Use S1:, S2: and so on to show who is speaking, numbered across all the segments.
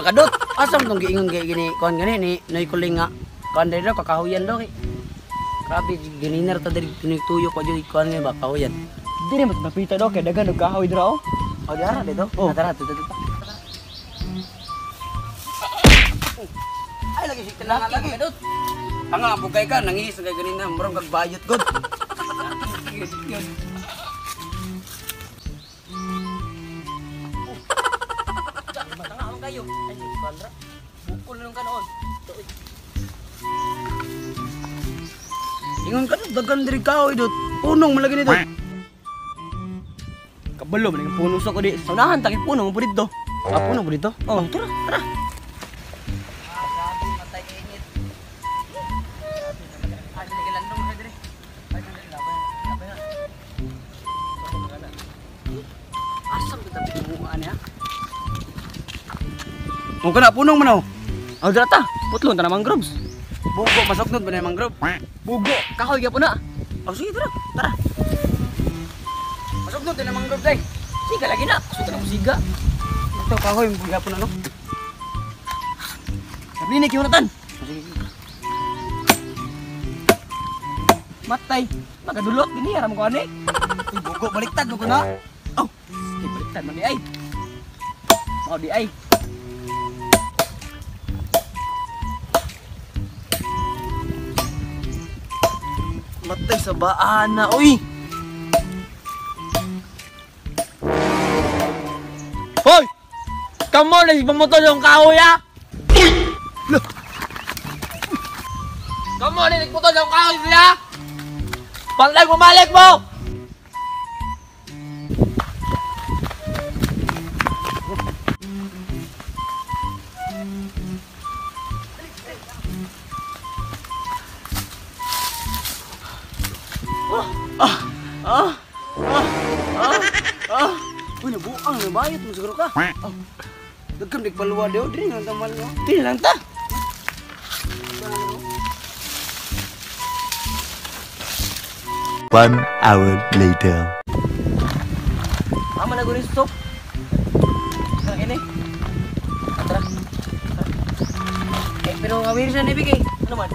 S1: makadot. Asam tong giingon kay gini kon gani ni Noy Kuling nga. Kon diri kakahuyan daw kay. Grabe gininer ta diri tuyo ko jud kon nga ba kahuyan.
S2: Dili mas napita daw kay dagan og kahoy dira oh.
S1: Oh diara dito.
S2: Oh.
S1: Tara tutu. Ay lagi si tenang lagi. Kadot. Anga bugay ka nangis kay ganina murang kag bayot god. Kayo. Ay, kontra. Bukol nung kanon. Ingon ka dagan diri kahoy dot. Punong malagi nito.
S2: Kabalo man ang puno sa ko di. Sa unahan takip puno mo dito.
S1: Ah, puno po dito?
S2: Oh, tara, tara.
S1: Matay init. Ay, nagilandong sa diri. Ay, labay. Asam kita pinunguan ya. Mo kana punong man oh.
S2: Aw dira ta. Putlon ta na mangroves.
S1: Bugo masoknod ba na mangrove?
S2: Bugo, kahoy gyapon na.
S1: Oh, sige tara. Tara. Masoknod na mangrove day.
S2: Siga lagi na. Suka na mo siga.
S1: Ito kahoy mo gapon ano?
S2: Sabi ni kiunatan. Matay. Magadulot gini aram ko ani.
S1: Bugo baliktad mo na.
S2: Oh, ibaliktad man di ay. Mau di ay. Matay sa baana, uy. Hoy! Kamu na si pamutol yung kahoy, ha? Kamu na nagputol yung kahoy, ha? Pantay bumalik mo!
S1: Uy, nabuang na bayot mo siguro ka. Oh. Dagkam dik paluwa daw diri nga tamal mo.
S2: Dili lang ta.
S3: One hour later.
S2: Mama na gurin stop. Ang ini. Atra.
S1: Pero kawir sa nibigay.
S2: Ano man?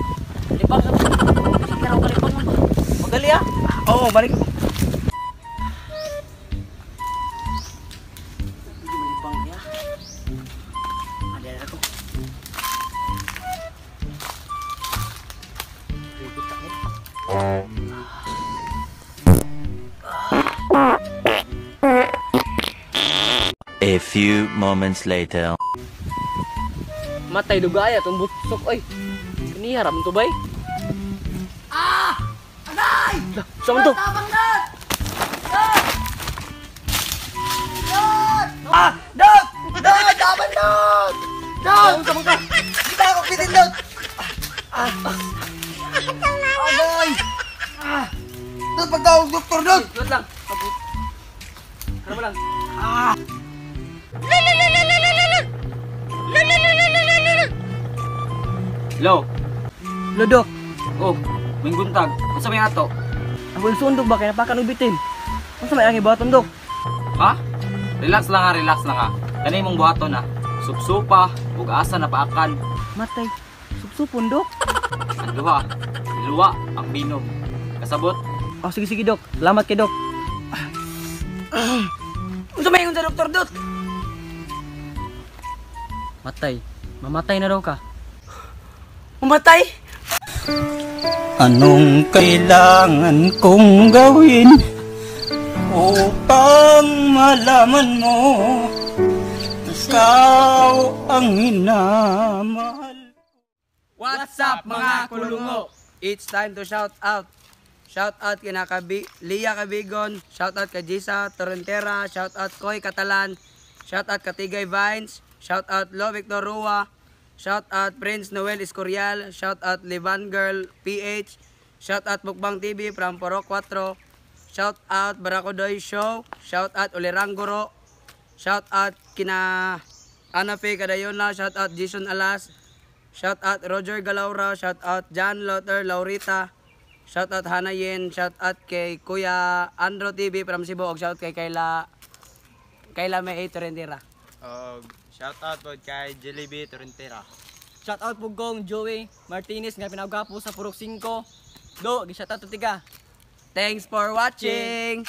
S2: Lipang sa. Pero kalipang man ba? Magali ah.
S1: Oo, balik ko.
S3: A few moments later.
S2: Matay dugaya tong butsok oy. Kini haram to bay.
S1: Ah! Anay!
S2: Sama to.
S1: Tabang dot! Dot! Dot! Ah! Dot! Dot! Tabang dot! Dot!
S2: Sama ka.
S1: Kita ako pitin dot! Ah! Agay! Ah! Dot pagtawag doktor dot!
S2: Dot lang. Ano lang?
S1: Ah!
S2: Lo.
S1: Lodok!
S2: Oh, mingguntag. Unsa may ato?
S1: Ang buong sundog ba kaya napakan ubitin? Ano sa may ang ibaton dok?
S4: Ha? Relax lang ha. Kani mong buhaton ha. Supsupa, ug asa na paakan.
S1: Matay. Supsupon dok?
S4: Ang duha, iluwa ang binom. Kasabot?
S1: Oh sige dok. Salamat kay dok. Ano sa may sa doktor dot?
S2: Matay. Mamatay na daw ka.
S1: Umatay?
S5: Anong kailangan kong gawin upang malaman mo ikaw ang minamahal?
S1: What's up mga kulungo? It's time to shout out. Shout out kina Lia Cabigon, shout out kay Jisa Torrentera, shout out Koy Catalan, shout out Katigay Vines, shout out Lo Victor Rua, shout out Prince Noel Escorial, shout out Livan Girl PH, shout out Mukbang TV from Poro 4, shout out Barakodoy Show, shout out Uliranguro, shout out kina Anafe Cadayona, shout out Jason Alas, shout out Roger Galaura, shout out John Lotter Laurita, shout out Hanayen, shout out kay Kuya Andro TV from Cebu, og shout kay Kayla May Torrentera. Shout out po kay Jollibee Torrentera.
S2: Shout out po kong Joey Martinez nga pinagapo sa Purok 5. Do, gi-shout out to tiga.
S1: Thanks for watching!